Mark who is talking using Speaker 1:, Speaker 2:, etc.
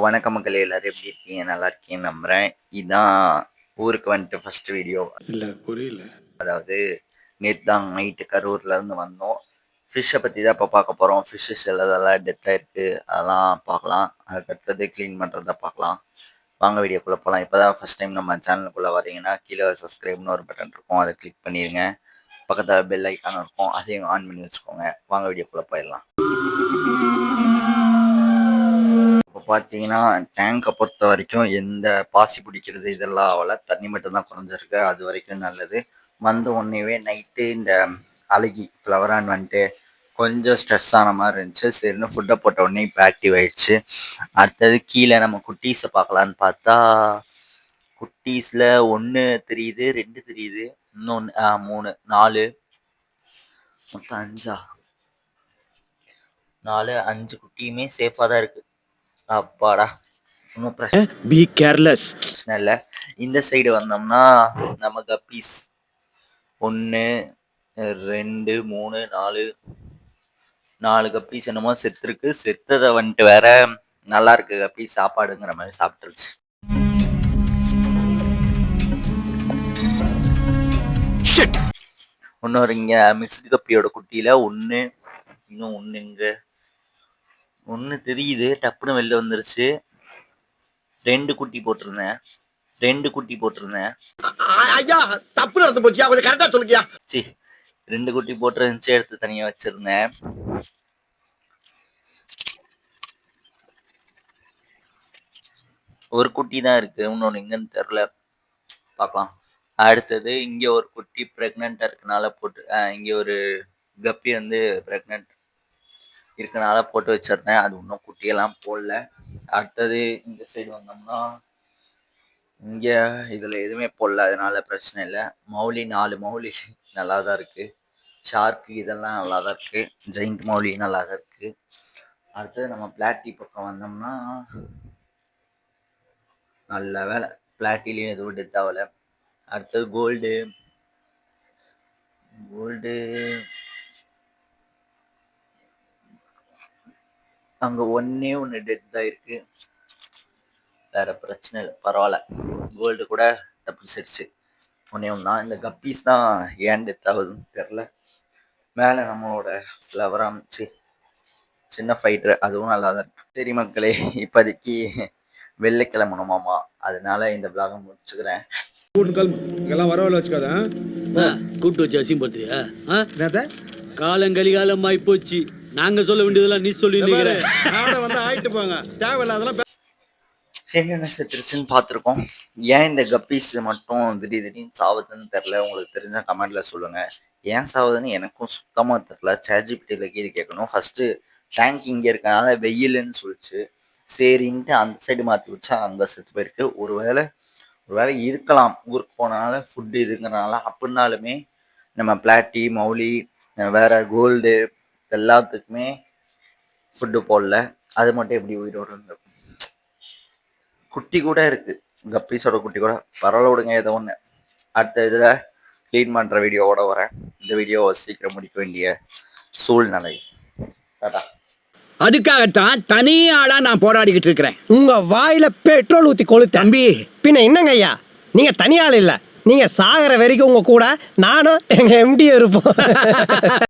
Speaker 1: வணக்கம் மக்களே, எல்லாரும் எப்படி இருக்கீங்க? நல்லா இருக்கீங்கன்னு நம்புறேன். இதான் ஊருக்கு வந்துட்டு ஃபர்ஸ்ட் வீடியோ.
Speaker 2: இல்ல புரியல.
Speaker 1: அதாவது நேற்று தான் நைட்டு கரூர்லேருந்து வந்தோம். ஃபிஷ்ஷை பற்றி தான் இப்போ பார்க்க போகிறோம். ஃபிஷ்ஷஸ் எல்லாம் டெத்தாக இருக்குது, அதெல்லாம் பார்க்கலாம். அதுக்கடுத்தது க்ளீன் பண்ணுறத பார்க்கலாம். வாங்க வீடியோக்குள்ளே போகலாம். இப்போ தான் ஃபஸ்ட் டைம் நம்ம சேனலுக்குள்ளே வரீங்கன்னா கீழே சப்ஸ்கிரைப்னு ஒரு பட்டன் இருக்கும், அதை கிளிக் பண்ணிடுங்க. பக்கத்தில் பெல் ஐக்கான் இருக்கும், அதையும் ஆன் பண்ணி வச்சுக்கோங்க. வாங்க வீடியோக்குள்ளே போயிடலாம். இப்போ பார்த்தீங்கன்னா டேங்கை பொறுத்த வரைக்கும் எந்த பாசி பிடிக்கிறது இதெல்லாம் ஆகலை, தண்ணி மட்டும் தான் குறைஞ்சிருக்கு. அது வரைக்கும் நல்லது. வந்த உடனேவே நைட்டு இந்த அழுகி ஃப்ளவரான் வந்துட்டு கொஞ்சம் ஸ்ட்ரெஸ் ஆன மாதிரி இருந்துச்சு. சரின்னு ஃபுட்டை போட்ட உடனே இப்போ ஆக்டிவ் ஆகிடுச்சு. அடுத்தது கீழே நம்ம குட்டீஸை பார்க்கலான்னு பார்த்தா குட்டீஸில் 1 தெரியுது, 2 தெரியுது, இன்னொன்று 3 4 மொத்தம் 5 4 5 குட்டியுமே சேஃபாக தான் இருக்குது. அப்பாடா, ஒன்றும் பிரச்சனை இல்லை. இந்த சைடு வந்தோம்னா நம்ம கப்பீஸ் 1 2 3 4 கப்பீஸ் என்னமோ செத்துருக்கு. செத்ததை வந்துட்டு வேற நல்லா இருக்கு கப்பீஸ், சாப்பாடுங்கிற மாதிரி சாப்பிட்டுருச்சு. இன்னொரு இங்க மிக்ஸ்டு கப்பியோட குட்டியில 1 இன்னும் 1 இங்க 1 தெரியுது, டப்புன்னு வெளில வந்துருச்சு. 2 குட்டி போட்டிருந்தேன்.
Speaker 3: ஐயா தப்பு நடந்து போச்சியா, கொஞ்சம் கரெக்டா சொல்லுங்கயா.
Speaker 1: 2 குட்டி போட்டிருந்துச்சு, எடுத்து தனியா வச்சிருந்தேன். ஒரு குட்டி தான் இருக்கு, இன்னொன்று எங்கன்னு தெரில, பார்க்கலாம். அடுத்தது இங்கே ஒரு குட்டி ப்ரெக்னெண்ட்டாக இருக்கனால போட்டு, இங்கே ஒரு கப்பி வந்து ப்ரெக்னென்ட் இருக்கனால போட்டு வச்சிருந்தேன். அது இன்னும் குட்டியெல்லாம் போடல. அடுத்தது இந்த சைடு வந்தோம்னா இங்கே இதில் எதுவுமே போடல, அதனால பிரச்சனை இல்லை. மௌலி 4 மௌலி நல்லா தான் இருக்குது. ஷார்க்கு இதெல்லாம் நல்லா தான் இருக்குது. ஜெயிண்ட் மௌலி நல்லா தான் இருக்குது. அடுத்தது நம்ம பிளாட்டி பக்கம் வந்தோம்னா நல்ல வேலை, பிளாட்டிலையும் எதுவும் டெத் ஆகலை. அடுத்தது கோல்டு அங்கே 1 டெத் தான் இருக்கு. வேற பிரச்சனை இல்லை, பரவாயில்ல. கோல்டு கூட தப்பிச்சிடுச்சு. 1 தான். இந்த கப்பீஸ் தான் ஏன் டெத் ஆகுதுன்னு தெரில. மேலே நம்மளோட ஃப்ளவர் அமைச்சு சின்ன ஃபைட்டர், அதுவும் நல்லா தான் இருக்கு. சரி மக்களே, இப்போதைக்கு வெளில கிளம்பணுமாமா, அதனால இந்த பிளாகை முடிச்சுக்கிறேன்.
Speaker 2: இதெல்லாம் வரவழ வச்சுக்காத,
Speaker 4: கூட்டு வச்சு அசிங்கப்படுத்துறியா? காலங்கலிகாலம் ஆகி போச்சு. நாங்க சொல்ல வேண்டியதெல்லாம் நீ சொல்லி
Speaker 2: வந்து ஆயிட்டு போங்க. தேவையில்லாதெல்லாம்
Speaker 1: என்னென்ன செத்துருச்சுன்னு பார்த்துருக்கோம். ஏன் இந்த கப்பீஸ் மட்டும் திடீர்னு சாவுதுன்னு தெரில. உங்களுக்கு தெரிஞ்ச கமெண்ட்ல சொல்லுங்க. ஏன் சாவுதுன்னு எனக்கும் சுத்தமாக தெரில. ChatGPTல இது கேட்கணும். ஃபர்ஸ்ட்டு டேங்க் இங்கே இருக்கனால வெயிலுன்னு சொல்லிச்சு. சரின்ட்டு அந்த சைடு மாற்றி வச்சா அங்கே செத்து போயிருக்கு. ஒருவேளை இருக்கலாம், ஊருக்கு போனால ஃபுட்டு இதுங்கிறனால. அப்படின்னாலுமே நம்ம பிளாட்டி மௌலி வேற கோல்டு எல்லாத்துக்குமே ஃபுட்டு போடல. அது மட்டும் எப்படி உயிரோடு இருந்திருக்கும்? குட்டி கூட இருக்கு, கப்பீஸோட குட்டி கூட. பரவாயில்ல விடுங்க, ஏதோ ஒன்று. அடுத்த இதில் க்ளீன் பண்ணுற வீடியோவோட வரேன். இந்த வீடியோவை சீக்கிரம் முடிக்க வேண்டிய சூழ்நிலை.
Speaker 4: அதுக்காகத்தான் தனியாளா நான் போராடிக்கிட்டு இருக்கிறேன்.
Speaker 3: உங்க வாயில பெட்ரோல் ஊத்தி கொளு தம்பி. பின்ன என்னங்க ஐயா, நீங்க தனியாள் இல்ல, நீங்க சாகர வரைக்கும் உங்க கூட நானும் எங்க MD இருப்போம்.